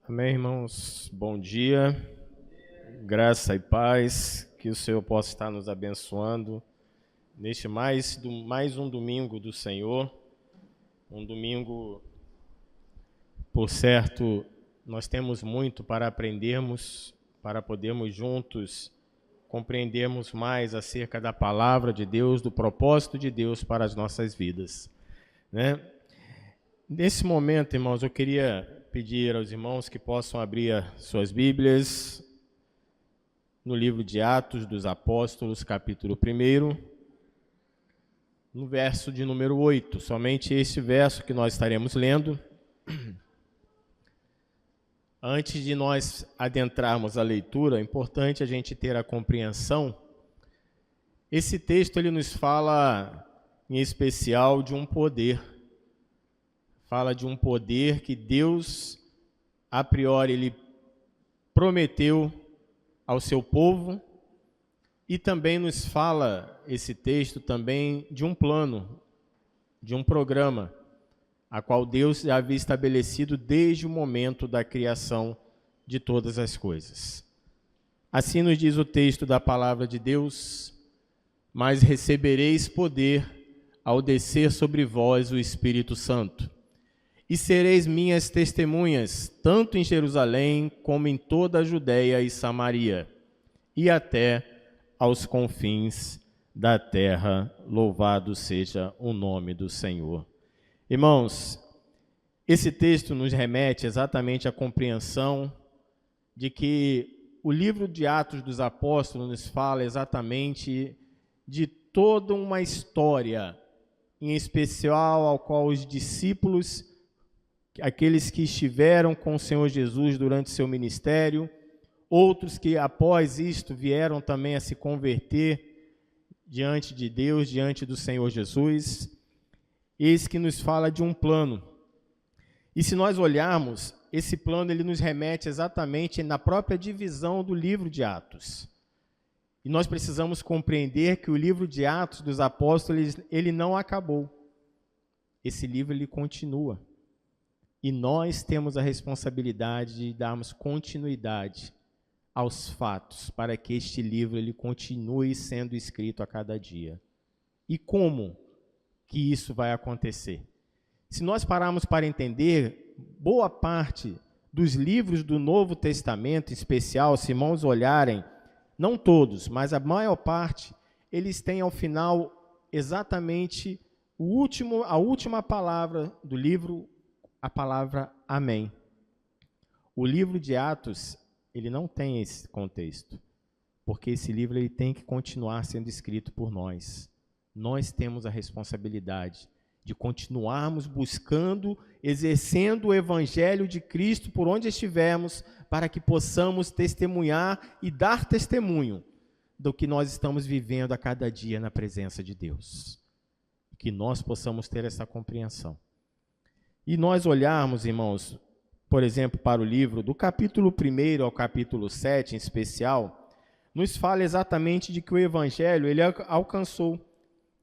Amém, irmãos? Bom dia, graça e paz, que o Senhor possa estar nos abençoando neste mais um domingo do Senhor, um domingo, por certo, nós temos muito para aprendermos, para podermos juntos compreendermos mais acerca da palavra de Deus, do propósito de Deus para as nossas vidas, né? Nesse momento, irmãos, eu queria pedir aos irmãos que possam abrir as suas Bíblias no livro de Atos dos Apóstolos, capítulo 1, no verso de número 8. Somente esse verso que nós estaremos lendo. Antes de nós adentrarmos a leitura, é importante a gente ter a compreensão. Esse texto ele nos fala, em especial, de um poder. Fala de um poder que Deus, a priori, ele prometeu ao seu povo, e também nos fala, esse texto, também de um plano, de um programa, a qual Deus já havia estabelecido desde o momento da criação de todas as coisas. Assim nos diz o texto da palavra de Deus: mas recebereis poder ao descer sobre vós o Espírito Santo. E sereis minhas testemunhas, tanto em Jerusalém, como em toda a Judéia e Samaria, e até aos confins da terra. Louvado seja o nome do Senhor. Irmãos, esse texto nos remete exatamente à compreensão de que o livro de Atos dos Apóstolos nos fala exatamente de toda uma história, em especial ao qual os discípulos, aqueles que estiveram com o Senhor Jesus durante seu ministério, outros que após isto vieram também a se converter diante de Deus, diante do Senhor Jesus, eis que nos fala de um plano. E se nós olharmos, esse plano ele nos remete exatamente na própria divisão do livro de Atos. E nós precisamos compreender que o livro de Atos dos Apóstolos, ele não acabou. Esse livro ele continua. E nós temos a responsabilidade de darmos continuidade aos fatos, para que este livro ele continue sendo escrito a cada dia. E como que isso vai acontecer? Se nós pararmos para entender, boa parte dos livros do Novo Testamento, em especial, se irmãos olharem, não todos, mas a maior parte, eles têm ao final exatamente a última palavra do livro, a palavra amém. O livro de Atos, ele não tem esse contexto, porque esse livro ele tem que continuar sendo escrito por nós. Nós temos a responsabilidade de continuarmos buscando, exercendo o evangelho de Cristo por onde estivermos, para que possamos testemunhar e dar testemunho do que nós estamos vivendo a cada dia na presença de Deus. Que nós possamos ter essa compreensão. E nós olharmos, irmãos, por exemplo, para o livro do capítulo 1 ao capítulo 7, em especial, nos fala exatamente de que o evangelho ele alcançou.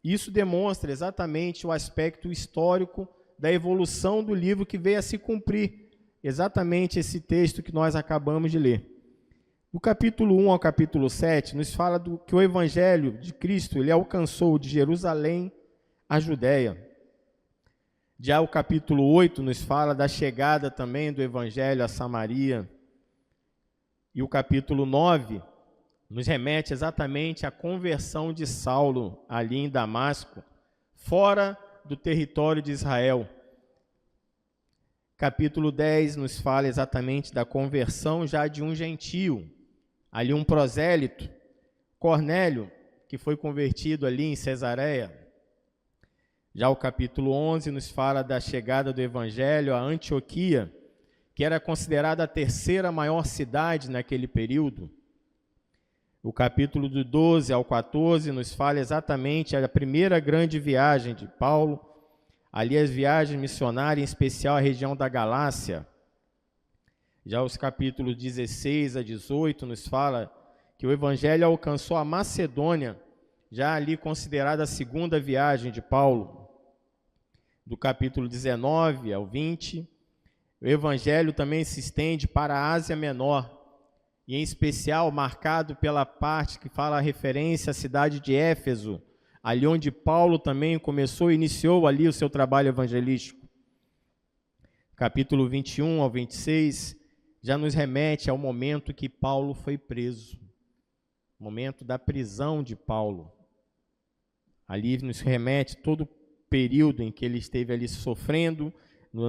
Isso demonstra exatamente o aspecto histórico da evolução do livro que veio a se cumprir. Exatamente esse texto que nós acabamos de ler. Do capítulo 1 ao capítulo 7, nos fala que o evangelho de Cristo ele alcançou de Jerusalém a Judéia. Já o capítulo 8 nos fala da chegada também do evangelho a Samaria. E o capítulo 9 nos remete exatamente à conversão de Saulo ali em Damasco, fora do território de Israel. Capítulo 10 nos fala exatamente da conversão já de um gentio, ali um prosélito, Cornélio, que foi convertido ali em Cesareia. Já o capítulo 11 nos fala da chegada do evangelho a Antioquia, que era considerada a terceira maior cidade naquele período. O capítulo do 12 ao 14 nos fala exatamente a primeira grande viagem de Paulo, ali as viagens missionárias, em especial a região da Galácia. Já os capítulos 16 a 18 nos fala que o evangelho alcançou a Macedônia, já ali considerada a segunda viagem de Paulo. Do capítulo 19 ao 20, O evangelho também se estende para a Ásia Menor, e em especial marcado pela parte que fala a referência à cidade de Éfeso, ali onde Paulo também começou e iniciou ali o seu trabalho evangelístico. Capítulo 21 ao 26 já nos remete ao momento que Paulo foi preso, momento da prisão de Paulo. Ali nos remete todo o período em que ele esteve ali sofrendo,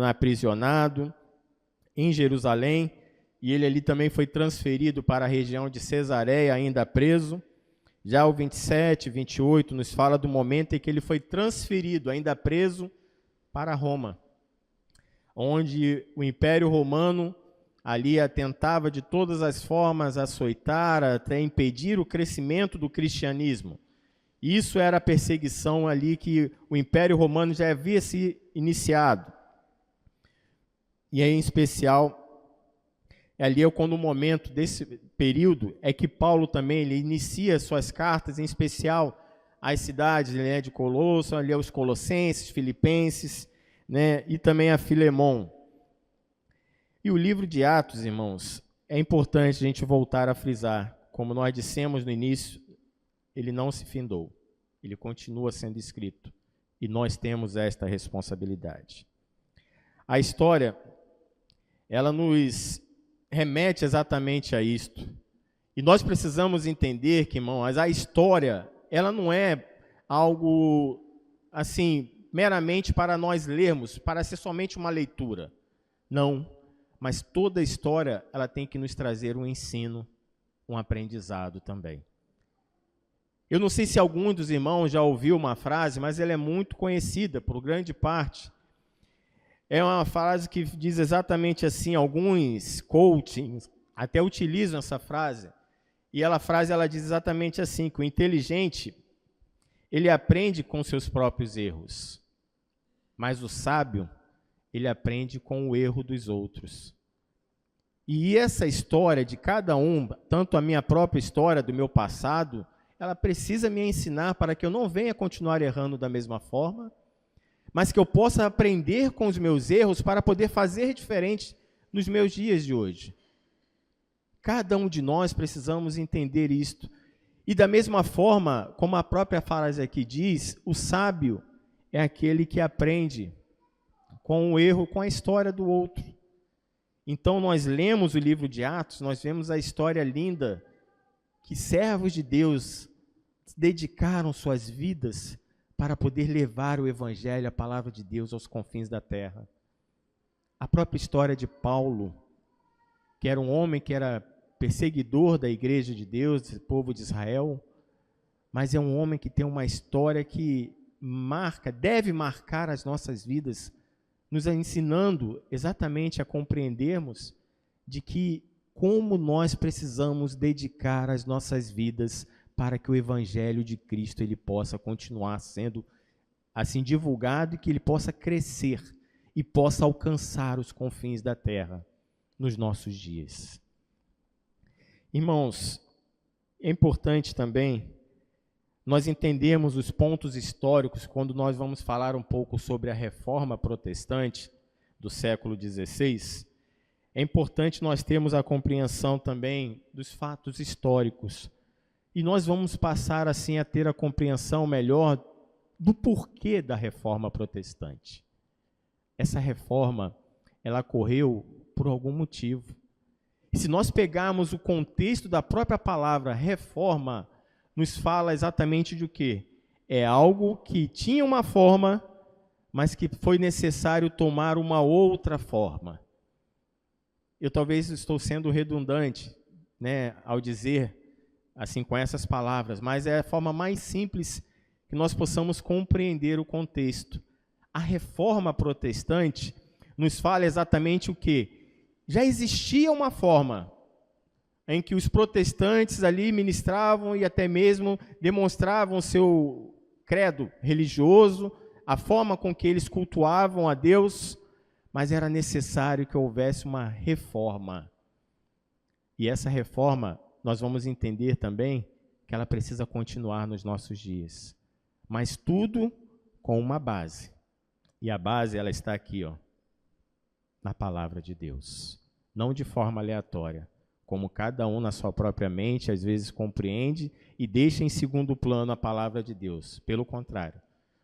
aprisionado em Jerusalém, e ele ali também foi transferido para a região de Cesareia, ainda preso. Já o 27, 28 nos fala do momento em que ele foi transferido, ainda preso, para Roma, onde o Império Romano ali tentava de todas as formas açoitar, até impedir o crescimento do cristianismo. Isso era a perseguição ali que o Império Romano já havia se iniciado. E aí, em especial, ali é quando o momento desse período é que Paulo também ele inicia suas cartas, em especial às cidades de Colosso, ali aos Colossenses, Filipenses, né, e também a Filemon. E o livro de Atos, irmãos, é importante a gente voltar a frisar, como nós dissemos no início, ele não se findou, ele continua sendo escrito, e nós temos esta responsabilidade. A história, ela nos remete exatamente a isto, e nós precisamos entender que, irmãos, a história, ela não é algo, assim, meramente para nós lermos, para ser somente uma leitura, não. Mas toda a história, ela tem que nos trazer um ensino, um aprendizado também. Eu não sei se algum dos irmãos já ouviu uma frase, mas ela é muito conhecida por grande parte. É uma frase que diz exatamente assim, alguns coachings até utilizam essa frase, e a frase ela diz exatamente assim, que o inteligente, ele aprende com seus próprios erros, mas o sábio, ele aprende com o erro dos outros. E essa história de cada um, tanto a minha própria história do meu passado, ela precisa me ensinar para que eu não venha continuar errando da mesma forma, mas que eu possa aprender com os meus erros para poder fazer diferente nos meus dias de hoje. Cada um de nós precisamos entender isto. E da mesma forma, como a própria frase aqui diz, o sábio é aquele que aprende com o erro, com a história do outro. Então, nós lemos o livro de Atos, nós vemos a história linda que servos de Deus dedicaram suas vidas para poder levar o Evangelho, a palavra de Deus, aos confins da terra. A própria história de Paulo, que era um homem que era perseguidor da igreja de Deus, do povo de Israel, mas é um homem que tem uma história que deve marcar as nossas vidas, nos ensinando exatamente a compreendermos de que como nós precisamos dedicar as nossas vidas para que o Evangelho de Cristo ele possa continuar sendo assim divulgado e que ele possa crescer e possa alcançar os confins da terra nos nossos dias. Irmãos, é importante também nós entendermos os pontos históricos quando nós vamos falar um pouco sobre a Reforma Protestante do século XVI. É importante nós termos a compreensão também dos fatos históricos. E nós vamos passar assim a ter a compreensão melhor do porquê da Reforma Protestante. Essa reforma, ela ocorreu por algum motivo. E se nós pegarmos o contexto da própria palavra reforma, nos fala exatamente de o quê? É algo que tinha uma forma, mas que foi necessário tomar uma outra forma. Eu talvez estou sendo redundante, né, ao dizer assim com essas palavras, mas é a forma mais simples que nós possamos compreender o contexto. A Reforma Protestante nos fala exatamente o quê? Já existia uma forma em que os protestantes ali ministravam e até mesmo demonstravam seu credo religioso, a forma com que eles cultuavam a Deus, mas era necessário que houvesse uma reforma. E essa reforma, nós vamos entender também que ela precisa continuar nos nossos dias. Mas tudo com uma base. E a base, ela está aqui, ó, na palavra de Deus, não de forma aleatória, como cada um na sua própria mente às vezes compreende e deixa em segundo plano a palavra de Deus. Pelo contrário,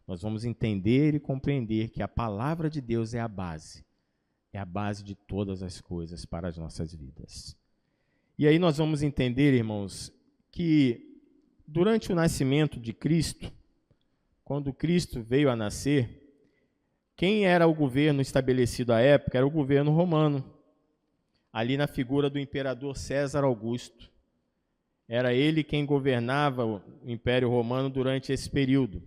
nós vamos entender e compreender que a palavra de Deus é a base de todas as coisas para as nossas vidas. E aí nós vamos entender, irmãos, que durante o nascimento de Cristo, quando Cristo veio a nascer, quem era o governo estabelecido à época era o governo romano, ali na figura do imperador César Augusto. Era ele quem governava o Império Romano durante esse período.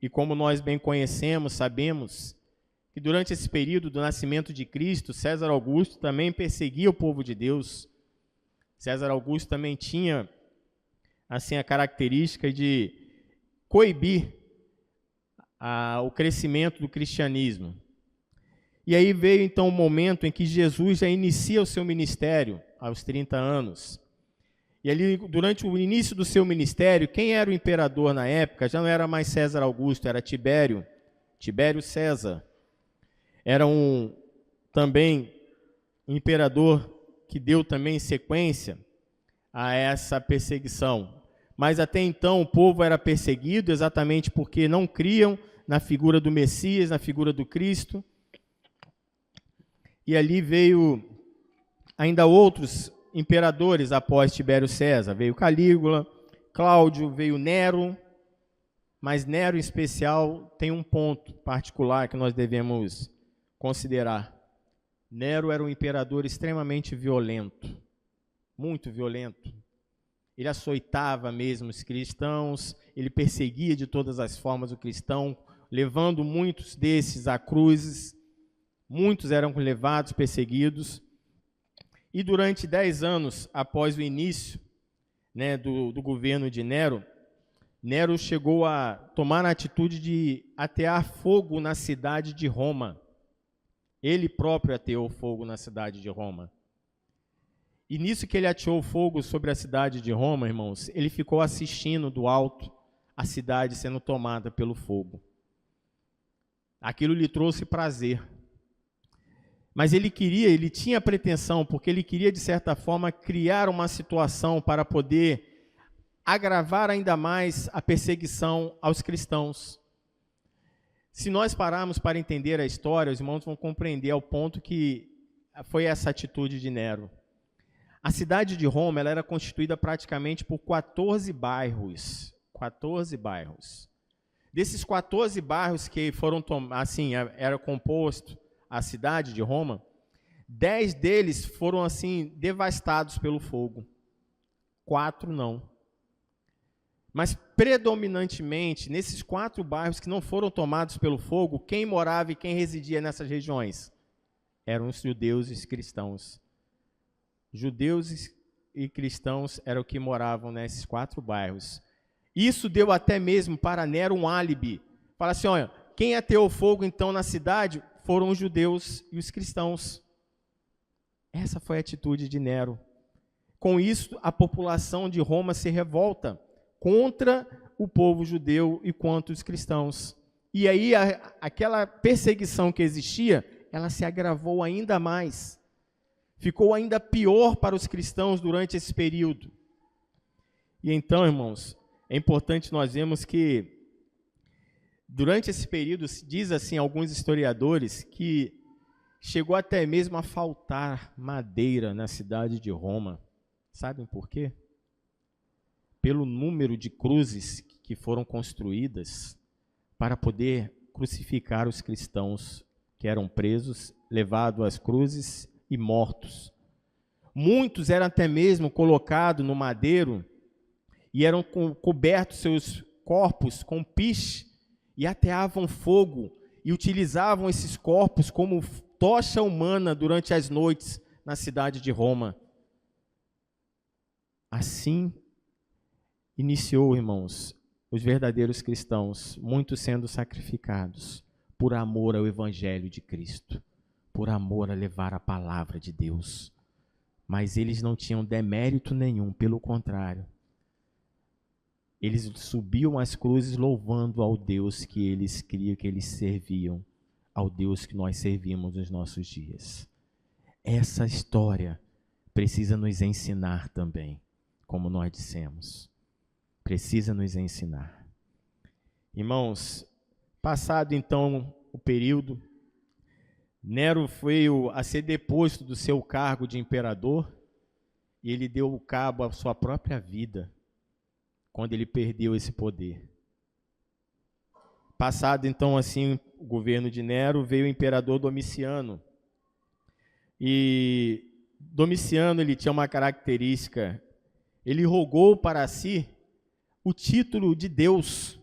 E como nós bem conhecemos, sabemos que durante esse período do nascimento de Cristo, César Augusto também perseguia o povo de Deus. César Augusto também tinha assim a característica de coibir o crescimento do cristianismo. E aí veio então o momento em que Jesus já inicia o seu ministério, aos 30 anos. E ali, durante o início do seu ministério, quem era o imperador na época já não era mais César Augusto, era Tibério César. Era também um imperador que deu também sequência a essa perseguição. Mas até então o povo era perseguido exatamente porque não criam na figura do Messias, na figura do Cristo. E ali veio ainda outros imperadores após Tibério César. Veio Calígula, Cláudio, veio Nero. Mas Nero, em especial, tem um ponto particular que nós devemos considerar. Nero era um imperador extremamente violento, muito violento. Ele açoitava mesmo os cristãos, ele perseguia de todas as formas o cristão, levando muitos desses a cruzes. Muitos eram levados, perseguidos. E durante 10 anos após o início do governo de Nero, Nero chegou a tomar a atitude de atear fogo na cidade de Roma. Ele próprio ateou fogo na cidade de Roma. E nisso que ele ateou fogo sobre a cidade de Roma, irmãos, ele ficou assistindo do alto a cidade sendo tomada pelo fogo. Aquilo lhe trouxe prazer. Mas ele tinha pretensão, porque ele queria, de certa forma, criar uma situação para poder agravar ainda mais a perseguição aos cristãos. Se nós pararmos para entender a história, os irmãos vão compreender ao ponto que foi essa atitude de Nero. A cidade de Roma ela era constituída praticamente por 14 bairros. 14 bairros. Desses 14 bairros que foram, assim, era composto a cidade de Roma, 10 deles foram assim devastados pelo fogo. 4 não. Mas predominantemente, nesses 4 bairros que não foram tomados pelo fogo, quem morava e quem residia nessas regiões? Eram os judeus e os cristãos. Judeus e cristãos eram os que moravam nesses 4 bairros. Isso deu até mesmo para Nero um álibi. Fala assim, olha, quem ateou fogo então na cidade foram os judeus e os cristãos. Essa foi a atitude de Nero. Com isso, a população de Roma se revolta contra o povo judeu e contra os cristãos. E aí, aquela perseguição que existia, ela se agravou ainda mais. Ficou ainda pior para os cristãos durante esse período. E então, irmãos, é importante nós vermos que durante esse período, diz assim alguns historiadores, que chegou até mesmo a faltar madeira na cidade de Roma. Sabem por quê? Pelo número de cruzes que foram construídas para poder crucificar os cristãos que eram presos, levados às cruzes e mortos. Muitos eram até mesmo colocados no madeiro e eram cobertos seus corpos com piche e ateavam fogo e utilizavam esses corpos como tocha humana durante as noites na cidade de Roma. Assim iniciou, irmãos, os verdadeiros cristãos, muitos sendo sacrificados por amor ao Evangelho de Cristo, por amor a levar a palavra de Deus. Mas eles não tinham demérito nenhum, pelo contrário. Eles subiam às cruzes louvando ao Deus que eles criam, que eles serviam, ao Deus que nós servimos nos nossos dias. essa história precisa nos ensinar também, como nós dissemos. Precisa nos ensinar. Irmãos, passado então o período, Nero foi a ser deposto do seu cargo de imperador e ele deu cabo à sua própria vida quando ele perdeu esse poder. Passado então assim o governo de Nero, veio o imperador Domiciano. E Domiciano, ele tinha uma característica, ele rogou para si o título de Deus,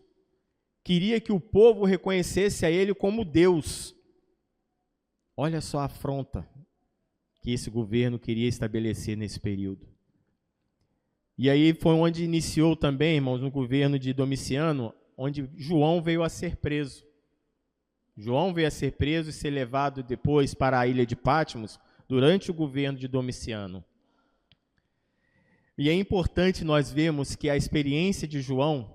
queria que o povo reconhecesse a ele como Deus. Olha só a afronta que esse governo queria estabelecer nesse período. E aí foi onde iniciou também, irmãos, no governo de Domiciano, onde João veio a ser preso. João veio a ser preso e ser levado depois para a ilha de Patmos, durante o governo de Domiciano. E é importante nós vermos que a experiência de João,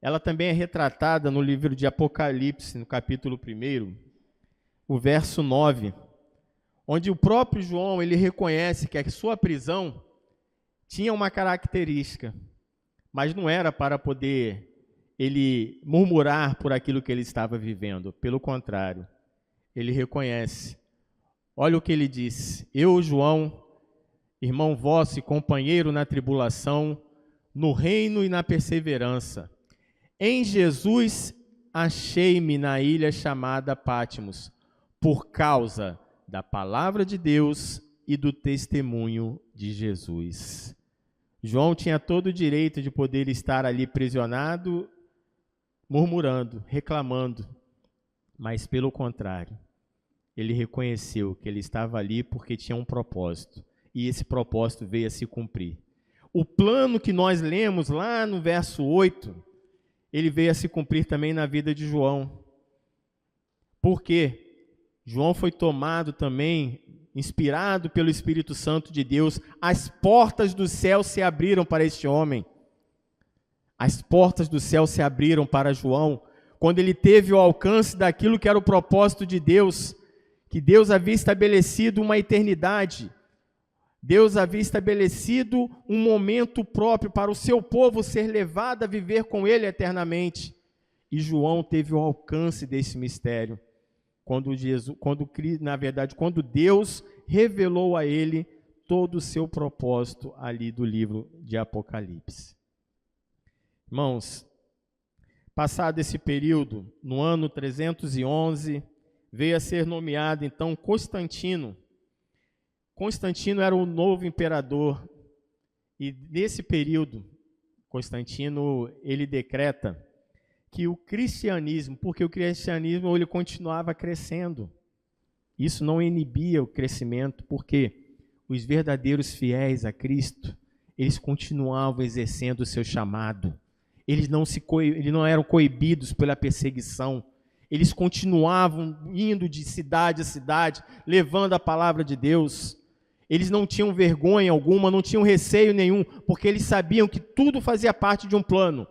ela também é retratada no livro de Apocalipse, no capítulo 1, o verso 9, onde o próprio João, ele reconhece que a sua prisão tinha uma característica, mas não era para poder ele murmurar por aquilo que ele estava vivendo. Pelo contrário, ele reconhece. Olha o que ele disse: eu, João, irmão vosso e companheiro na tribulação, no reino e na perseverança, em Jesus achei-me na ilha chamada Patmos, por causa da palavra de Deus e do testemunho de Jesus. João tinha todo o direito de poder estar ali aprisionado, murmurando, reclamando, mas pelo contrário, ele reconheceu que ele estava ali porque tinha um propósito, e esse propósito veio a se cumprir. O plano que nós lemos lá no verso 8, ele veio a se cumprir também na vida de João. Por quê? João foi tomado também, inspirado pelo Espírito Santo de Deus, as portas do céu se abriram para este homem. As portas do céu se abriram para João, quando ele teve o alcance daquilo que era o propósito de Deus, que Deus havia estabelecido uma eternidade. Deus havia estabelecido um momento próprio para o seu povo ser levado a viver com ele eternamente. E João teve o alcance desse mistério, quando Deus revelou a ele todo o seu propósito ali do livro de Apocalipse. Irmãos, passado esse período, no ano 311, veio a ser nomeado então Constantino. Constantino era o novo imperador, e nesse período, Constantino, ele decreta que o cristianismo, porque o cristianismo ele continuava crescendo, isso não inibia o crescimento, porque os verdadeiros fiéis a Cristo, eles continuavam exercendo o seu chamado, eles não eram coibidos pela perseguição, eles continuavam indo de cidade a cidade, levando a palavra de Deus. Eles não tinham vergonha alguma, não tinham receio nenhum, porque eles sabiam que tudo fazia parte de um plano.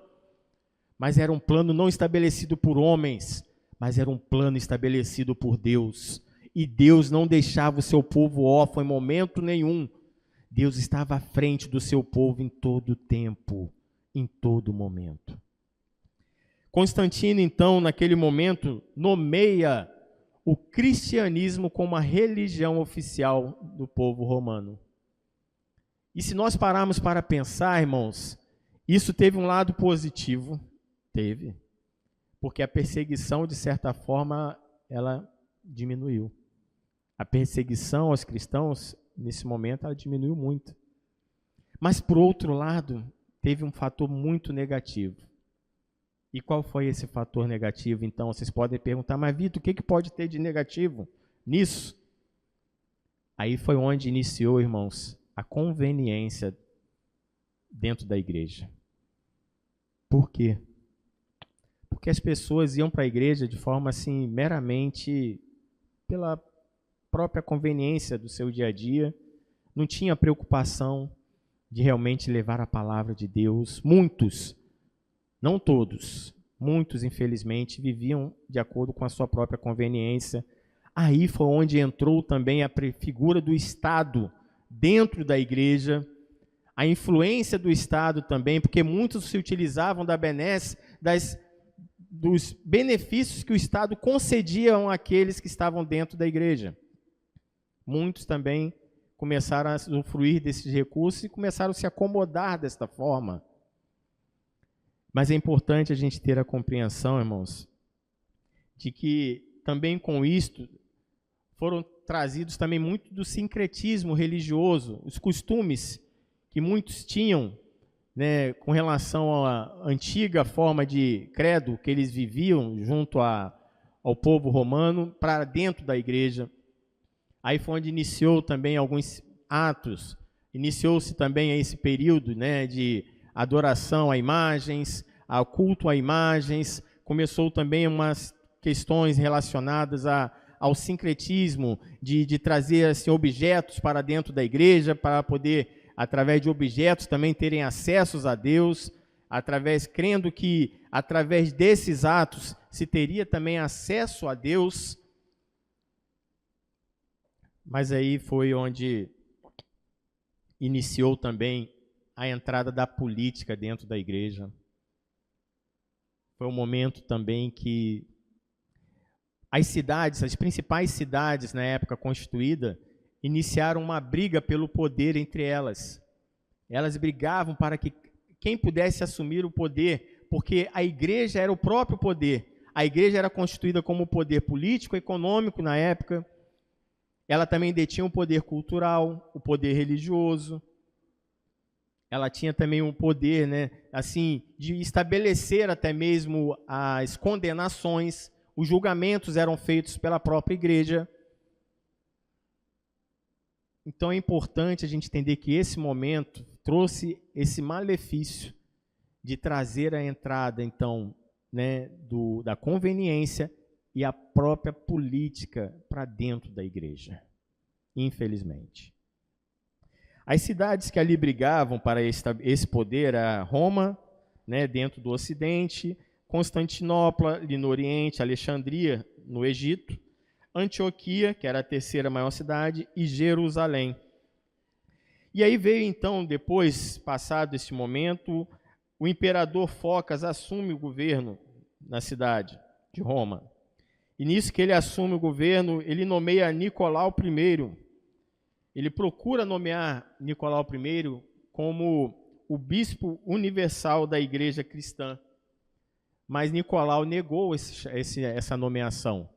Mas era um plano não estabelecido por homens, mas era um plano estabelecido por Deus. E Deus não deixava o seu povo órfão em momento nenhum. Deus estava à frente do seu povo em todo tempo, em todo momento. Constantino, então, naquele momento, nomeia o cristianismo como a religião oficial do povo romano. E se nós pararmos para pensar, irmãos, isso teve um lado positivo, teve, porque a perseguição, de certa forma, ela diminuiu. A perseguição aos cristãos, nesse momento, ela diminuiu muito. Mas, por outro lado, teve um fator muito negativo. E qual foi esse fator negativo? Então, vocês podem perguntar, mas Vitor, o que pode ter de negativo nisso? Aí foi onde iniciou, irmãos, a conveniência dentro da igreja. Por quê? Porque as pessoas iam para a igreja de forma assim, meramente pela própria conveniência do seu dia a dia, não tinha preocupação de realmente levar a palavra de Deus. Muitos, não todos, muitos, infelizmente, viviam de acordo com a sua própria conveniência, Aí foi onde entrou também a figura do Estado dentro da igreja, a influência do Estado também, porque muitos se utilizavam da benesse, dos benefícios que o Estado concedia àqueles que estavam dentro da igreja. Muitos também começaram a usufruir desses recursos e começaram a se acomodar desta forma. Mas é importante a gente ter a compreensão, irmãos, de que também com isto foram trazidos também muito do sincretismo religioso, os costumes que muitos tinham, né, com relação à antiga forma de credo que eles viviam junto ao povo romano, para dentro da igreja. Aí foi onde iniciou também alguns atos, iniciou-se também esse período, né, de adoração a imagens, ao culto a imagens, começou também umas questões relacionadas ao sincretismo, de trazer assim, objetos para dentro da igreja, para poder, através de objetos, também terem acessos a Deus, crendo que através desses atos se teria também acesso a Deus. Mas aí foi onde iniciou também a entrada da política dentro da igreja. Foi um momento também que as cidades, as principais cidades na época constituída, iniciaram uma briga pelo poder entre elas. Elas brigavam para que quem pudesse assumir o poder, porque a igreja era o próprio poder. A igreja era constituída como poder político, econômico na época. Ela também detinha o poder cultural, o poder religioso. Ela tinha também um poder, né, assim, de estabelecer até mesmo as condenações. Os julgamentos eram feitos pela própria igreja. Então é importante a gente entender que esse momento trouxe esse malefício de trazer a entrada, então, né, da conveniência e a própria política para dentro da igreja, infelizmente. As cidades que ali brigavam para esse poder eram Roma, né, dentro do Ocidente, Constantinopla, ali no Oriente, Alexandria, no Egito, Antioquia, que era a terceira maior cidade, e Jerusalém. E aí veio então, depois, passado esse momento, o imperador Focas assume o governo na cidade de Roma. E nisso que ele assume o governo, ele nomeia Nicolau I. Ele procura nomear Nicolau I como o bispo universal da igreja cristã. Mas Nicolau negou essa nomeação,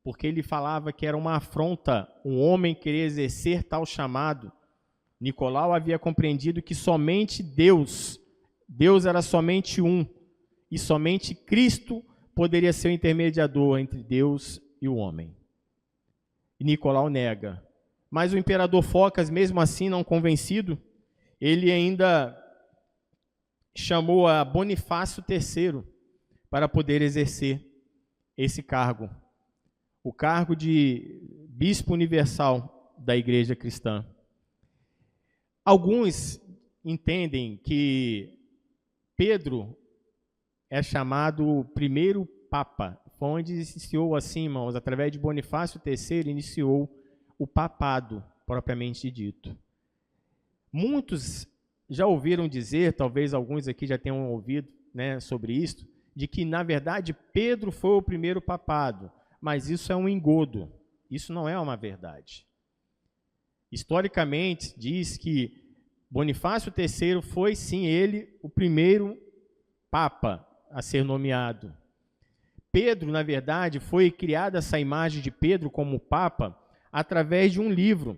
porque ele falava que era uma afronta um homem querer exercer tal chamado. Nicolau havia compreendido que somente Deus era somente um, e somente Cristo poderia ser o intermediador entre Deus e o homem. E Nicolau nega. Mas o imperador Focas, mesmo assim não convencido, ele ainda chamou a Bonifácio III para poder exercer esse cargo, o cargo de bispo universal da igreja cristã. Alguns entendem que Pedro é chamado o primeiro papa, foi onde iniciou assim, irmãos, através de Bonifácio III, iniciou o papado, propriamente dito. Muitos já ouviram dizer, talvez alguns aqui já tenham ouvido, né, sobre isso, de que, na verdade, Pedro foi o primeiro papado, mas isso é um engodo, isso não é uma verdade. Historicamente, diz que Bonifácio III foi, sim, ele, o primeiro papa a ser nomeado. Pedro, na verdade, foi criada essa imagem de Pedro como papa através de um livro,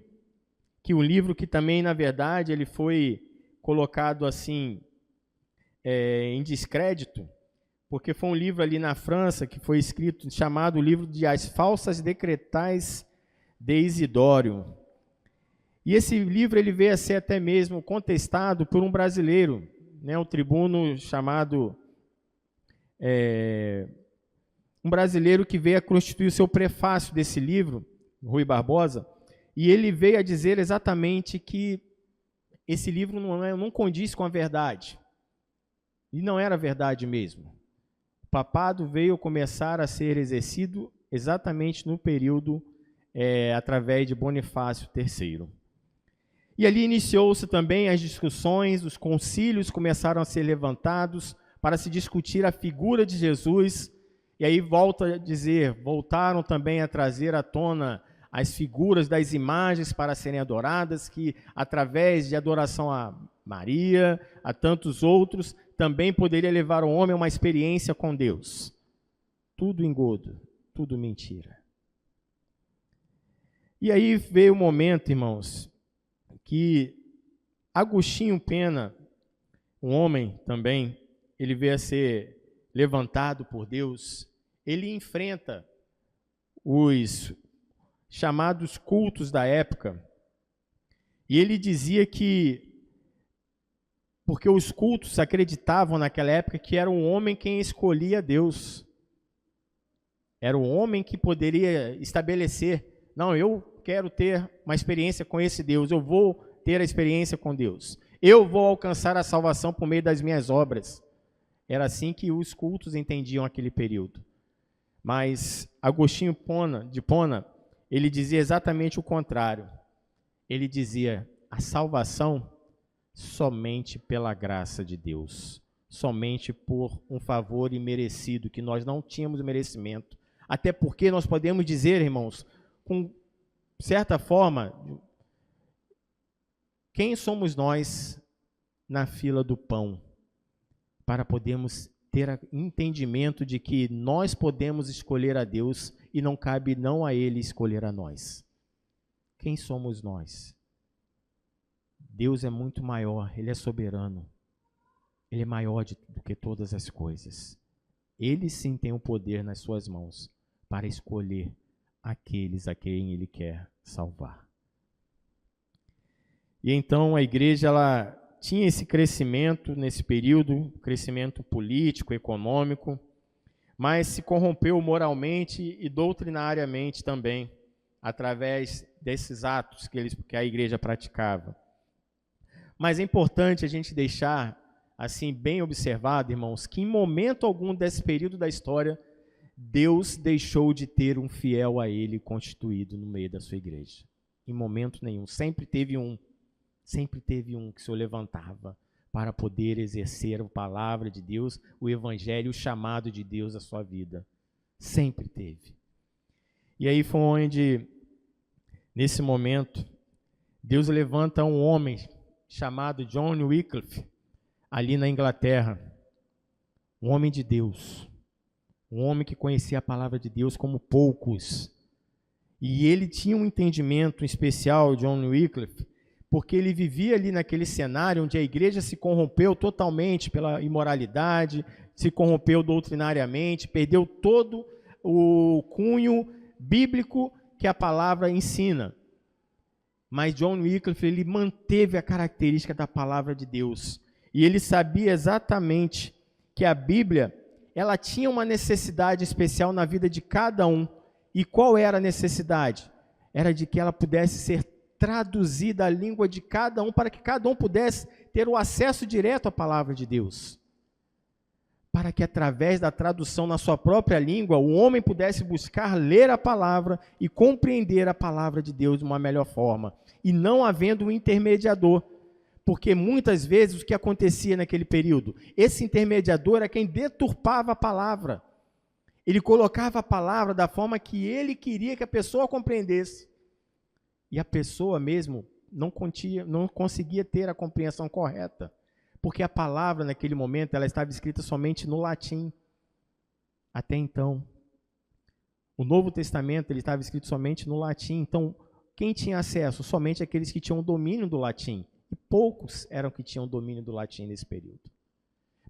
que também, na verdade, ele foi colocado assim em descrédito, porque foi um livro ali na França que foi escrito, chamado o livro de As Falsas Decretais de Isidório. E esse livro ele veio a ser até mesmo contestado por um brasileiro, né, um tribuno chamado, um brasileiro que veio a constituir o seu prefácio desse livro, Rui Barbosa, e ele veio a dizer exatamente que esse livro não condiz com a verdade. E não era verdade mesmo. O papado veio começar a ser exercido exatamente no período através de Bonifácio III. E ali iniciou-se também as discussões, os concílios começaram a ser levantados para se discutir a figura de Jesus, e aí volto a dizer, voltaram também a trazer à tona as figuras das imagens para serem adoradas, que através de adoração a Maria, a tantos outros, também poderia levar o homem a uma experiência com Deus. Tudo engodo, tudo mentira. E aí veio o momento, irmãos, que Agostinho Pena, um homem também, ele veio a ser levantado por Deus, ele enfrenta os chamados cultos da época, e ele dizia que, porque os cultos acreditavam naquela época que era o homem quem escolhia Deus, era o homem que poderia estabelecer, não, eu quero ter uma experiência com esse Deus, eu vou ter a experiência com Deus, eu vou alcançar a salvação por meio das minhas obras. Era assim que os cultos entendiam aquele período. Mas Agostinho de Pona, ele dizia exatamente o contrário. Ele dizia, a salvação somente pela graça de Deus, somente por um favor imerecido, que nós não tínhamos merecimento. Até porque nós podemos dizer, irmãos, com certa forma, quem somos nós na fila do pão, para podermos ter entendimento de que nós podemos escolher a Deus e não cabe não a Ele escolher a nós. Quem somos nós? Deus é muito maior, Ele é soberano. Ele é maior do que todas as coisas. Ele sim tem o poder nas suas mãos para escolher aqueles a quem Ele quer salvar. E então a igreja, ela tinha esse crescimento nesse período, crescimento político, econômico, mas se corrompeu moralmente e doutrinariamente também, através desses atos que a igreja praticava. Mas é importante a gente deixar, assim, bem observado, irmãos, que em momento algum desse período da história, Deus deixou de ter um fiel a Ele constituído no meio da sua igreja. Em momento nenhum. Sempre teve um que se levantava para poder exercer a palavra de Deus, o evangelho, o chamado de Deus à sua vida. Sempre teve. E aí foi onde, nesse momento, Deus levanta um homem chamado John Wycliffe, ali na Inglaterra. Um homem de Deus. Um homem que conhecia a palavra de Deus como poucos. E ele tinha um entendimento especial, John Wycliffe, porque ele vivia ali naquele cenário onde a igreja se corrompeu totalmente pela imoralidade, se corrompeu doutrinariamente, perdeu todo o cunho bíblico que a palavra ensina. Mas John Wycliffe, ele manteve a característica da palavra de Deus. E ele sabia exatamente que a Bíblia, ela tinha uma necessidade especial na vida de cada um. E qual era a necessidade? Era de que ela pudesse ser traduzida à língua de cada um, para que cada um pudesse ter o acesso direto à palavra de Deus. Para que através da tradução na sua própria língua, o homem pudesse buscar ler a palavra e compreender a palavra de Deus de uma melhor forma. E não havendo um intermediador. Porque muitas vezes o que acontecia naquele período? Esse intermediador é quem deturpava a palavra. Ele colocava a palavra da forma que ele queria que a pessoa compreendesse. E a pessoa mesmo não conseguia ter a compreensão correta, porque a palavra naquele momento ela estava escrita somente no latim. Até então, o Novo Testamento ele estava escrito somente no latim. Então, quem tinha acesso? Somente aqueles que tinham domínio do latim. E poucos eram que tinham domínio do latim nesse período.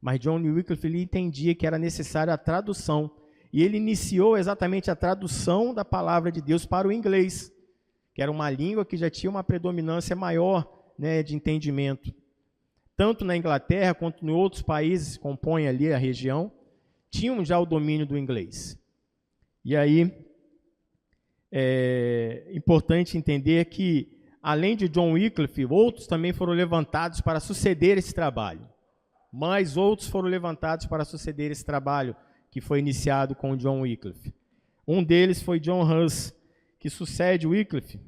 Mas John Wycliffe ele entendia que era necessária a tradução. E ele iniciou exatamente a tradução da palavra de Deus para o inglês, que era uma língua que já tinha uma predominância maior, né, de entendimento. Tanto na Inglaterra quanto em outros países que compõem ali a região, tinham já o domínio do inglês. E aí, é importante entender que, além de John Wycliffe, outros também foram levantados para suceder esse trabalho. Mais outros foram levantados para suceder esse trabalho que foi iniciado com John Wycliffe. Um deles foi John Hus, que sucede Wycliffe.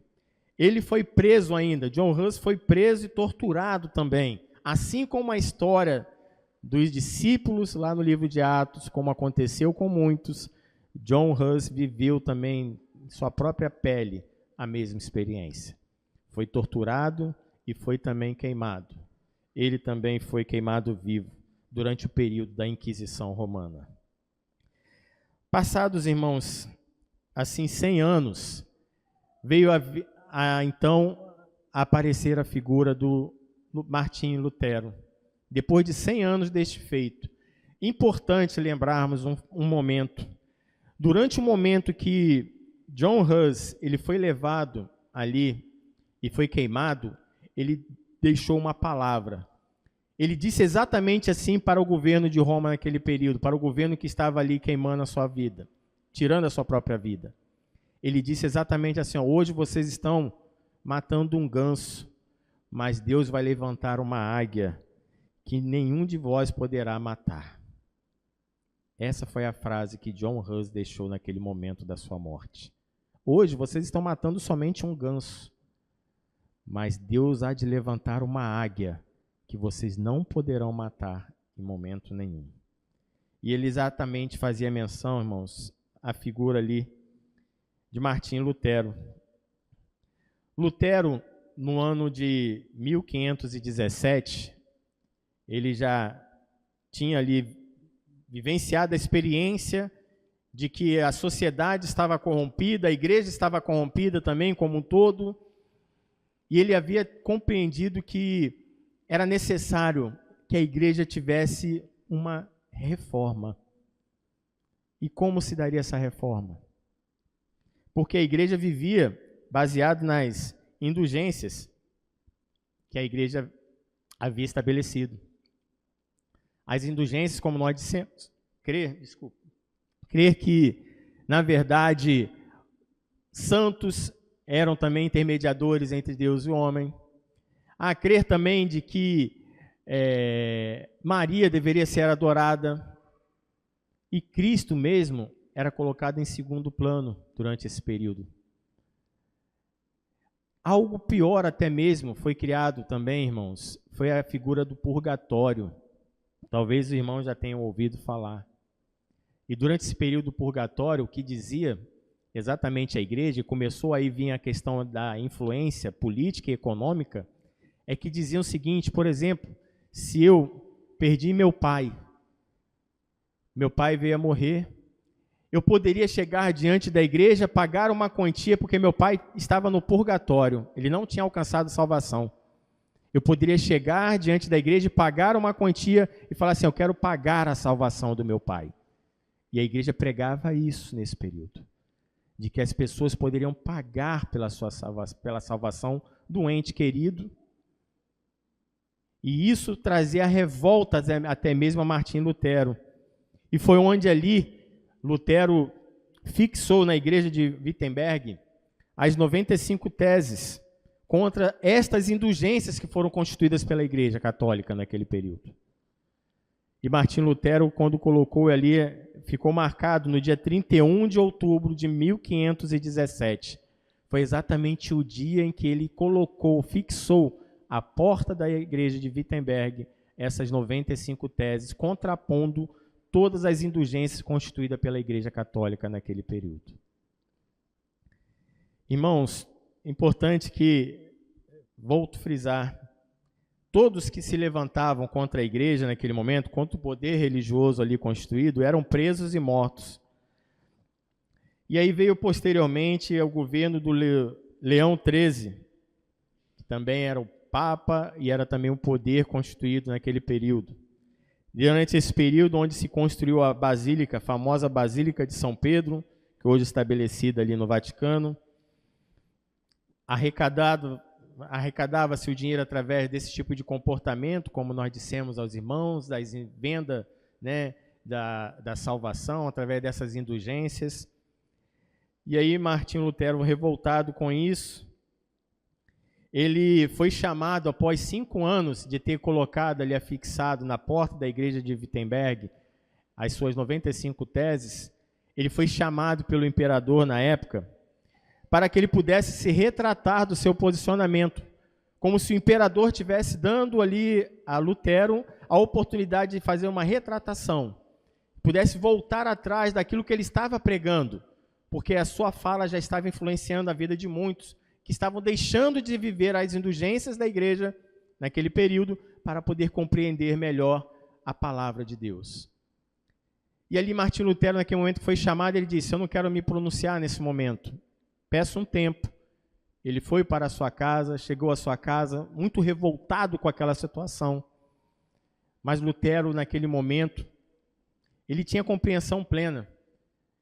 Ele foi preso ainda. John Hus foi preso e torturado também. Assim como a história dos discípulos lá no livro de Atos, como aconteceu com muitos, John Hus viveu também em sua própria pele a mesma experiência. Foi torturado e foi também queimado. Ele também foi queimado vivo durante o período da Inquisição Romana. Passados, irmãos, assim 100 anos, veio então a aparecer a figura do Martinho Lutero. Depois de 100 anos deste feito, importante lembrarmos um momento. Durante o momento que John Hus ele foi levado ali e foi queimado, ele deixou uma palavra. Ele disse exatamente assim para o governo de Roma naquele período, para o governo que estava ali queimando a sua vida, tirando a sua própria vida. Ele disse exatamente assim, hoje vocês estão matando um ganso, mas Deus vai levantar uma águia que nenhum de vós poderá matar. Essa foi a frase que John Hus deixou naquele momento da sua morte. Hoje vocês estão matando somente um ganso, mas Deus há de levantar uma águia que vocês não poderão matar em momento nenhum. E ele exatamente fazia menção, irmãos, à figura ali de Martinho Lutero. Lutero, no ano de 1517, ele já tinha ali vivenciado a experiência de que a sociedade estava corrompida, a igreja estava corrompida também como um todo, e ele havia compreendido que era necessário que a igreja tivesse uma reforma. E como se daria essa reforma? Porque a igreja vivia baseado nas indulgências que a igreja havia estabelecido. As indulgências, como nós dissemos, crer que, na verdade, santos eram também intermediadores entre Deus e o homem. A crer também de que Maria deveria ser adorada e Cristo mesmo era colocado em segundo plano durante esse período. Algo pior até mesmo foi criado também, irmãos, foi a figura do purgatório. Talvez os irmãos já tenham ouvido falar. E durante esse período do purgatório, o que dizia exatamente a igreja, começou aí vir a questão da influência política e econômica, é que diziam o seguinte, por exemplo, se eu perdi meu pai veio a morrer, eu poderia chegar diante da igreja, pagar uma quantia, porque meu pai estava no purgatório, ele não tinha alcançado salvação. Eu poderia chegar diante da igreja e pagar uma quantia e falar assim, eu quero pagar a salvação do meu pai. E a igreja pregava isso nesse período, de que as pessoas poderiam pagar pela salvação do ente querido. E isso trazia revolta até mesmo a Martinho Lutero. E foi onde ali Lutero fixou na igreja de Wittenberg as 95 teses contra estas indulgências que foram constituídas pela igreja católica naquele período. E Martinho Lutero, quando colocou ali, ficou marcado no dia 31 de outubro de 1517. Foi exatamente o dia em que ele fixou à porta da igreja de Wittenberg essas 95 teses, contrapondo todas as indulgências constituídas pela igreja católica naquele período. Irmãos, importante que, volto a frisar, todos que se levantavam contra a igreja naquele momento, contra o poder religioso ali constituído, eram presos e mortos. E aí veio posteriormente o governo do Leão XIII, que também era o Papa e era também um poder constituído naquele período. Durante esse período onde se construiu a Basílica, a famosa Basílica de São Pedro, que hoje é estabelecida ali no Vaticano, arrecadava-se o dinheiro através desse tipo de comportamento, como nós dissemos aos irmãos, da venda, né, da salvação, através dessas indulgências. E aí Martinho Lutero, revoltado com isso, ele foi chamado, após 5 anos de ter colocado ali, afixado na porta da igreja de Wittenberg, as suas 95 teses, ele foi chamado pelo imperador na época para que ele pudesse se retratar do seu posicionamento, como se o imperador estivesse dando ali a Lutero a oportunidade de fazer uma retratação, pudesse voltar atrás daquilo que ele estava pregando, porque a sua fala já estava influenciando a vida de muitos que estavam deixando de viver as indulgências da igreja naquele período para poder compreender melhor a palavra de Deus. E ali Martinho Lutero, naquele momento, foi chamado, ele disse: eu não quero me pronunciar nesse momento, peço um tempo. Ele foi para a sua casa, chegou à sua casa, muito revoltado com aquela situação. Mas Lutero, naquele momento, ele tinha compreensão plena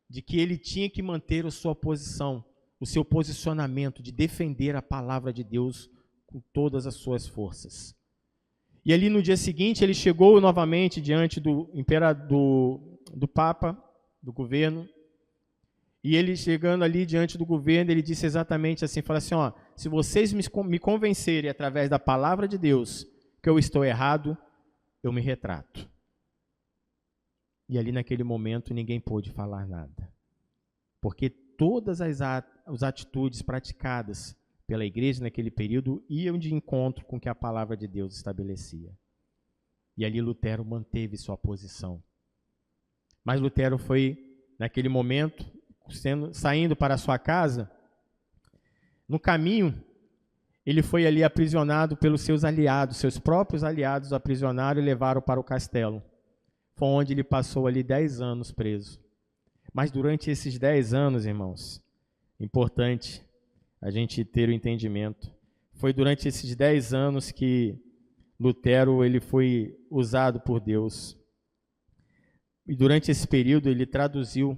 de que ele tinha que manter a sua posição, o seu posicionamento de defender a palavra de Deus com todas as suas forças. E ali no dia seguinte ele chegou novamente diante do imperador, do Papa, do governo, e ele chegando ali diante do governo, ele disse exatamente assim, falou assim, ó, se vocês me convencerem através da palavra de Deus que eu estou errado, eu me retrato. E ali naquele momento ninguém pôde falar nada, porque todas as atitudes praticadas pela igreja naquele período iam de encontro com o que a palavra de Deus estabelecia. E ali Lutero manteve sua posição. Mas Lutero foi, naquele momento, saindo para a sua casa, no caminho, ele foi ali aprisionado pelos seus aliados, seus próprios aliados o aprisionaram e levaram para o castelo. Foi onde ele passou ali 10 anos preso. Mas durante esses 10 anos, irmãos, importante a gente ter o entendimento, foi durante esses 10 anos que Lutero ele foi usado por Deus. E durante esse período ele traduziu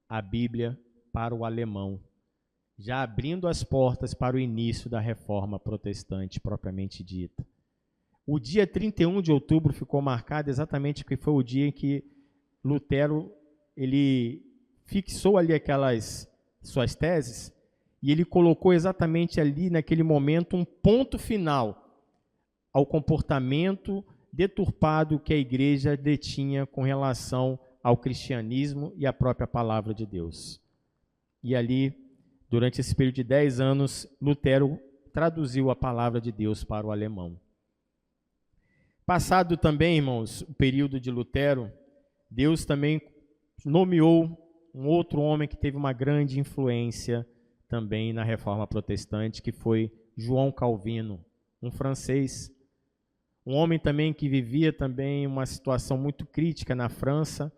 a Bíblia para o alemão, já abrindo as portas para o início da Reforma Protestante propriamente dita. O dia 31 de outubro ficou marcado exatamente porque foi o dia em que Lutero ele fixou ali aquelas suas teses e ele colocou exatamente ali naquele momento um ponto final ao comportamento deturpado que a igreja detinha com relação ao cristianismo e à própria palavra de Deus. E ali, durante esse período de 10 anos, Lutero traduziu a palavra de Deus para o alemão. Passado também, irmãos, o período de Lutero, Deus também nomeou um outro homem que teve uma grande influência também na Reforma Protestante, que foi João Calvino, um francês, um homem também que vivia também uma situação muito crítica na França,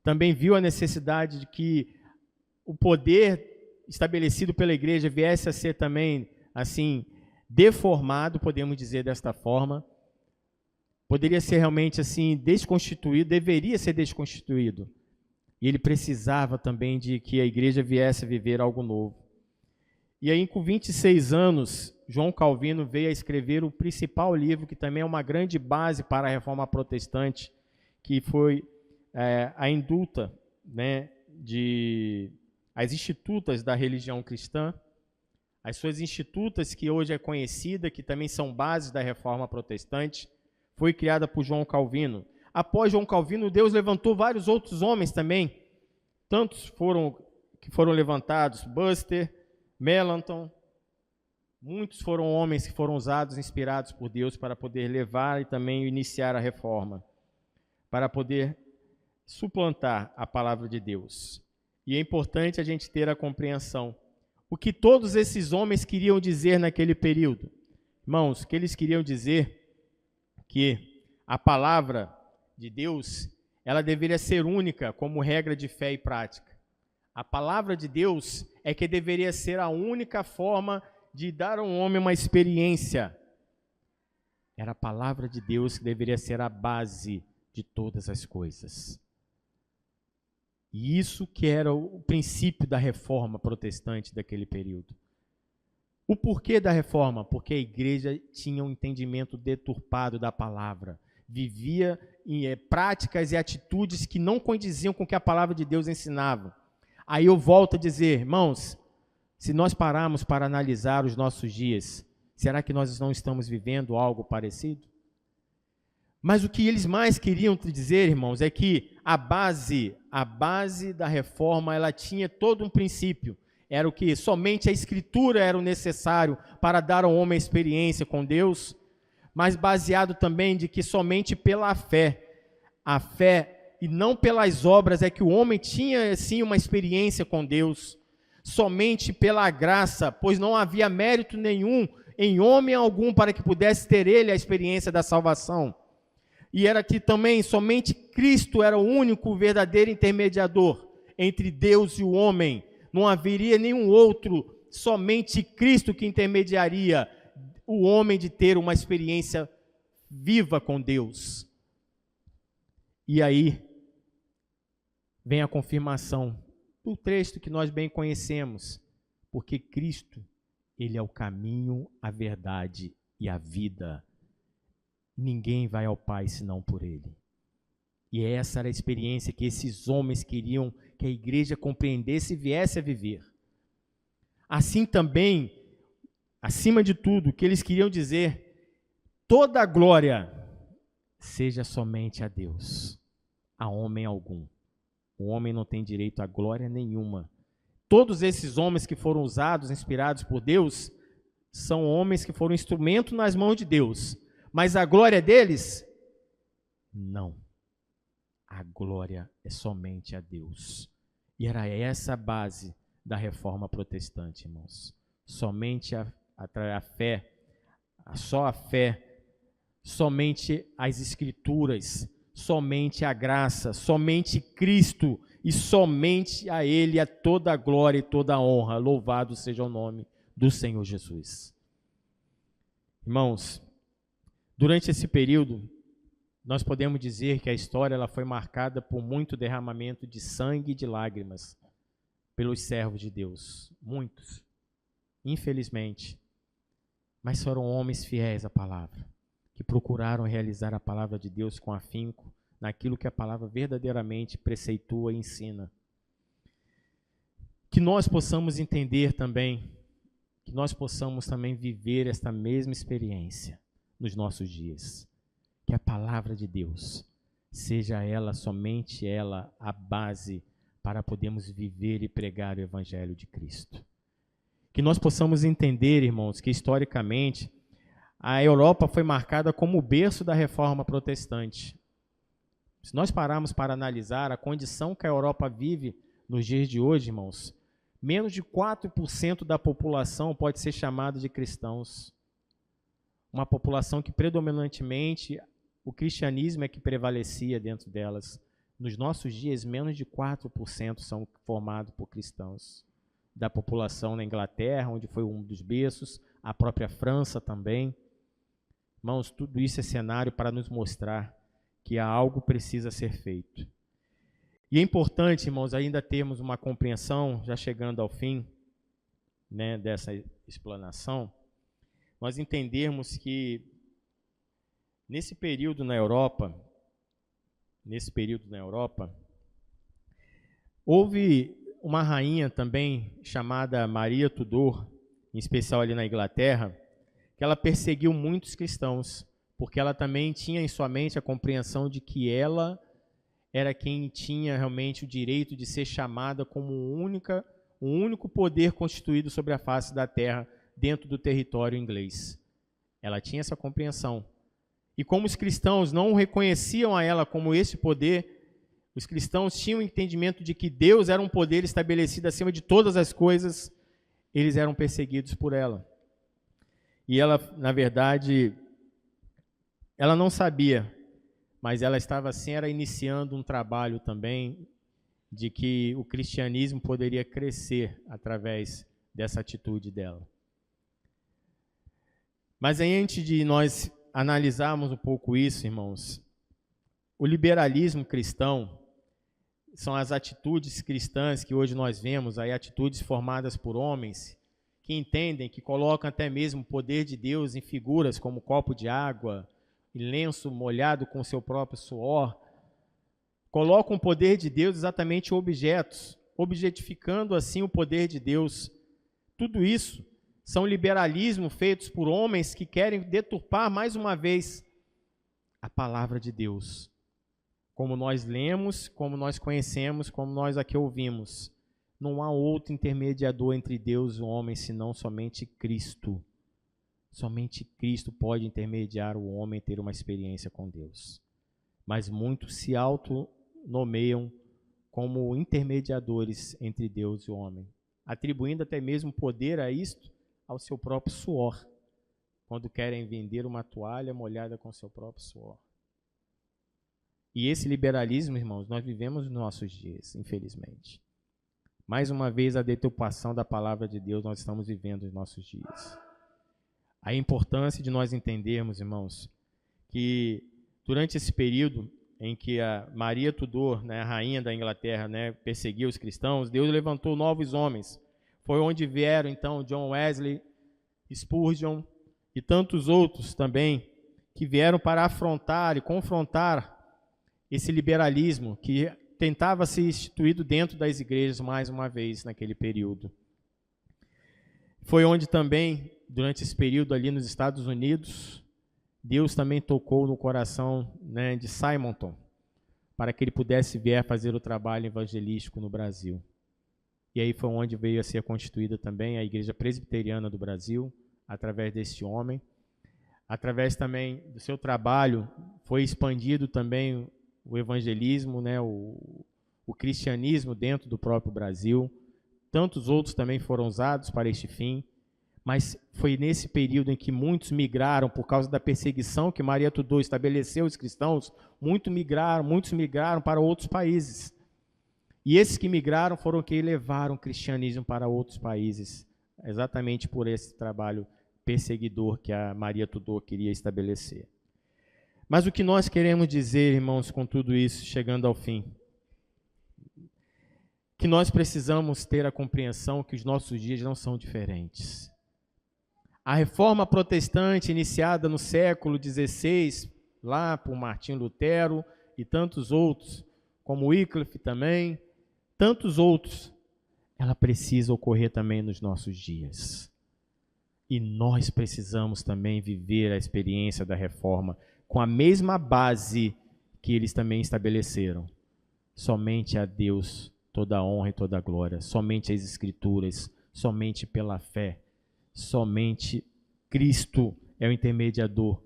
também viu a necessidade de que o poder estabelecido pela igreja viesse a ser também, assim, deformado, podemos dizer desta forma, poderia ser realmente assim desconstituído, deveria ser desconstituído. E ele precisava também de que a igreja viesse a viver algo novo. E aí, com 26 anos, João Calvino veio a escrever o principal livro, que também é uma grande base para a Reforma Protestante, que foi a Indulta, né, as Institutas da religião cristã, as suas Institutas, que hoje é conhecida, que também são bases da Reforma Protestante, foi criada por João Calvino. Após João Calvino, Deus levantou vários outros homens também. Tantos que foram levantados, Buster, Melanchthon. Muitos foram homens que foram usados, inspirados por Deus para poder levar e também iniciar a reforma, para poder suplantar a palavra de Deus. E é importante a gente ter a compreensão. O que todos esses homens queriam dizer naquele período? Irmãos, que eles queriam dizer que a palavra de Deus, ela deveria ser única como regra de fé e prática. A palavra de Deus é que deveria ser a única forma de dar ao homem uma experiência. Era a palavra de Deus que deveria ser a base de todas as coisas. E isso que era o princípio da reforma protestante daquele período. O porquê da reforma? Porque a igreja tinha um entendimento deturpado da palavra. Vivia em práticas e atitudes que não condiziam com o que a palavra de Deus ensinava. Aí eu volto a dizer, irmãos, se nós pararmos para analisar os nossos dias, será que nós não estamos vivendo algo parecido? Mas o que eles mais queriam dizer, irmãos, é que a base da reforma, ela tinha todo um princípio. Era o que somente a Escritura era o necessário para dar ao homem a experiência com Deus, mas baseado também de que somente pela fé, a fé e não pelas obras é que o homem tinha sim uma experiência com Deus, somente pela graça, pois não havia mérito nenhum em homem algum para que pudesse ter ele a experiência da salvação. E era que também somente Cristo era o único verdadeiro intermediador entre Deus e o homem. Não haveria nenhum outro, somente Cristo que intermediaria o homem de ter uma experiência viva com Deus. E aí vem a confirmação do texto que nós bem conhecemos, porque Cristo, ele é o caminho, a verdade e a vida. Ninguém vai ao Pai senão por ele. E essa era a experiência que esses homens queriam que a igreja compreendesse e viesse a viver. Assim também, acima de tudo, o que eles queriam dizer, toda a glória seja somente a Deus, a homem algum. O homem não tem direito a glória nenhuma. Todos esses homens que foram usados, inspirados por Deus, são homens que foram instrumento nas mãos de Deus. Mas a glória deles? Não. A glória é somente a Deus. E era essa a base da reforma protestante, irmãos. Somente a fé, só a fé, somente as Escrituras, somente a graça, somente Cristo e somente a Ele a toda a glória e toda a honra. Louvado seja o nome do Senhor Jesus. Irmãos, durante esse período, nós podemos dizer que a história ela foi marcada por muito derramamento de sangue e de lágrimas pelos servos de Deus. Muitos, infelizmente. Mas foram homens fiéis à palavra, que procuraram realizar a palavra de Deus com afinco, naquilo que a palavra verdadeiramente preceitua e ensina. Que nós possamos entender também, que nós possamos também viver esta mesma experiência nos nossos dias. Que a palavra de Deus seja ela, somente ela, a base para podermos viver e pregar o Evangelho de Cristo. Que nós possamos entender, irmãos, que historicamente a Europa foi marcada como o berço da reforma protestante. Se nós pararmos para analisar a condição que a Europa vive nos dias de hoje, irmãos, menos de 4% da população pode ser chamada de cristãos. Uma população que predominantemente o cristianismo é que prevalecia dentro delas. Nos nossos dias, menos de 4% são formados por cristãos. Da população na Inglaterra, onde foi um dos berços, a própria França também. Irmãos, tudo isso é cenário para nos mostrar que algo precisa ser feito. E é importante, irmãos, ainda termos uma compreensão, já chegando ao fim, né, dessa explanação, nós entendermos que nesse período na Europa, houve uma rainha também chamada Maria Tudor, em especial ali na Inglaterra, que ela perseguiu muitos cristãos, porque ela também tinha em sua mente a compreensão de que ela era quem tinha realmente o direito de ser chamada como o único poder constituído sobre a face da terra dentro do território inglês. Ela tinha essa compreensão. E como os cristãos não reconheciam a ela como esse poder, os cristãos tinham o entendimento de que Deus era um poder estabelecido acima de todas as coisas, eles eram perseguidos por ela. E ela, na verdade, ela não sabia, mas ela estava assim, era iniciando um trabalho também de que o cristianismo poderia crescer através dessa atitude dela. Mas aí, antes de nós analisarmos um pouco isso, irmãos, o liberalismo cristão são as atitudes cristãs que hoje nós vemos, aí atitudes formadas por homens que entendem, que colocam até mesmo o poder de Deus em figuras como copo de água e lenço molhado com seu próprio suor, colocam o poder de Deus exatamente em objetos, objetificando assim o poder de Deus. Tudo isso são liberalismos feitos por homens que querem deturpar mais uma vez a palavra de Deus. como nós lemos, como nós conhecemos, como nós aqui ouvimos. Não há outro intermediador entre Deus e o homem, senão somente Cristo. Somente Cristo pode intermediar o homem a ter uma experiência com Deus. Mas muitos se autonomeiam como intermediadores entre Deus e o homem, atribuindo até mesmo poder a isto ao seu próprio suor, quando querem vender uma toalha molhada com seu próprio suor. E esse liberalismo, irmãos, nós vivemos nos nossos dias, infelizmente. Mais uma vez, a deturpação da palavra de Deus nós estamos vivendo nos nossos dias. A importância de nós entendermos, irmãos, que durante esse período em que a Maria Tudor, a rainha da Inglaterra, perseguiu os cristãos, Deus levantou novos homens. Foi onde vieram, então, John Wesley, Spurgeon e tantos outros também, que vieram para afrontar e confrontar esse liberalismo que tentava ser instituído dentro das igrejas mais uma vez naquele período. Foi onde também, durante esse período ali nos Estados Unidos, Deus também tocou no coração de Simonton, para que ele pudesse vir fazer o trabalho evangelístico no Brasil. E aí foi onde veio a ser constituída também a Igreja Presbiteriana do Brasil, através deste homem. Através também do seu trabalho, foi expandido também o evangelismo, o cristianismo dentro do próprio Brasil. Tantos outros também foram usados para este fim. Mas foi nesse período em que muitos migraram por causa da perseguição que Maria Tudor estabeleceu os cristãos, muitos migraram para outros países. E esses que migraram foram que levaram o cristianismo para outros países, exatamente por esse trabalho perseguidor que a Maria Tudor queria estabelecer. Mas o que nós queremos dizer, irmãos, com tudo isso, chegando ao fim? Que nós precisamos ter a compreensão que os nossos dias não são diferentes. A reforma protestante, iniciada no século XVI, lá por Martim Lutero e tantos outros, como Wycliffe também, tantos outros, ela precisa ocorrer também nos nossos dias. E nós precisamos também viver a experiência da reforma com a mesma base que eles também estabeleceram. Somente a Deus toda a honra e toda a glória, somente as Escrituras, somente pela fé. Somente Cristo é o intermediador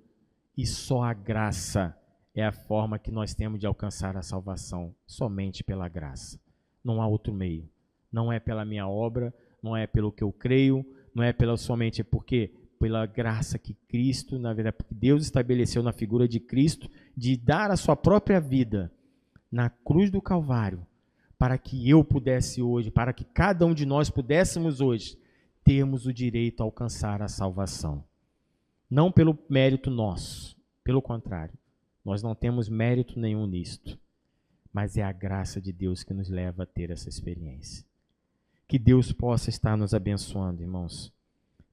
e só a graça é a forma que nós temos de alcançar a salvação, somente pela graça. Não há outro meio. Não é pela minha obra, não é pelo que eu creio, não é somente porque pela graça que Cristo, na verdade, porque Deus estabeleceu na figura de Cristo, de dar a sua própria vida na cruz do Calvário, para que eu pudesse hoje, para que cada um de nós pudéssemos hoje termos o direito a alcançar a salvação. Não pelo mérito nosso, pelo contrário, nós não temos mérito nenhum nisto, mas é a graça de Deus que nos leva a ter essa experiência. Que Deus possa estar nos abençoando, irmãos,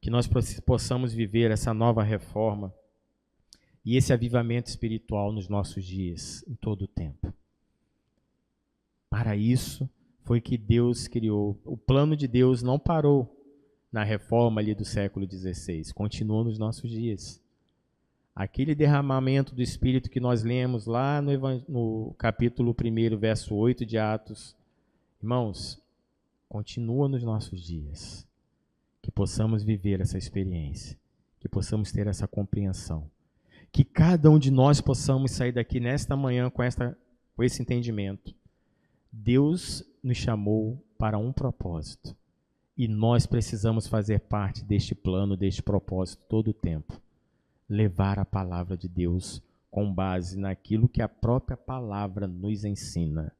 que nós possamos viver essa nova reforma e esse avivamento espiritual nos nossos dias, em todo o tempo. Para isso foi que Deus criou. O plano de Deus não parou na reforma ali do século XVI, continua nos nossos dias. Aquele derramamento do Espírito que nós lemos lá no capítulo 1, verso 8 de Atos, irmãos, continua nos nossos dias. Que possamos viver essa experiência, que possamos ter essa compreensão, que cada um de nós possamos sair daqui nesta manhã com esse entendimento. Deus nos chamou para um propósito e nós precisamos fazer parte deste plano, deste propósito todo o tempo. Levar a palavra de Deus com base naquilo que a própria palavra nos ensina.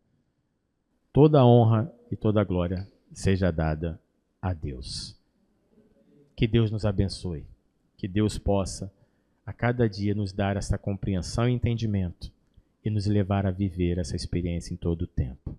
Toda a honra e toda a glória seja dada a Deus. Que Deus nos abençoe, que Deus possa a cada dia nos dar essa compreensão e entendimento e nos levar a viver essa experiência em todo o tempo.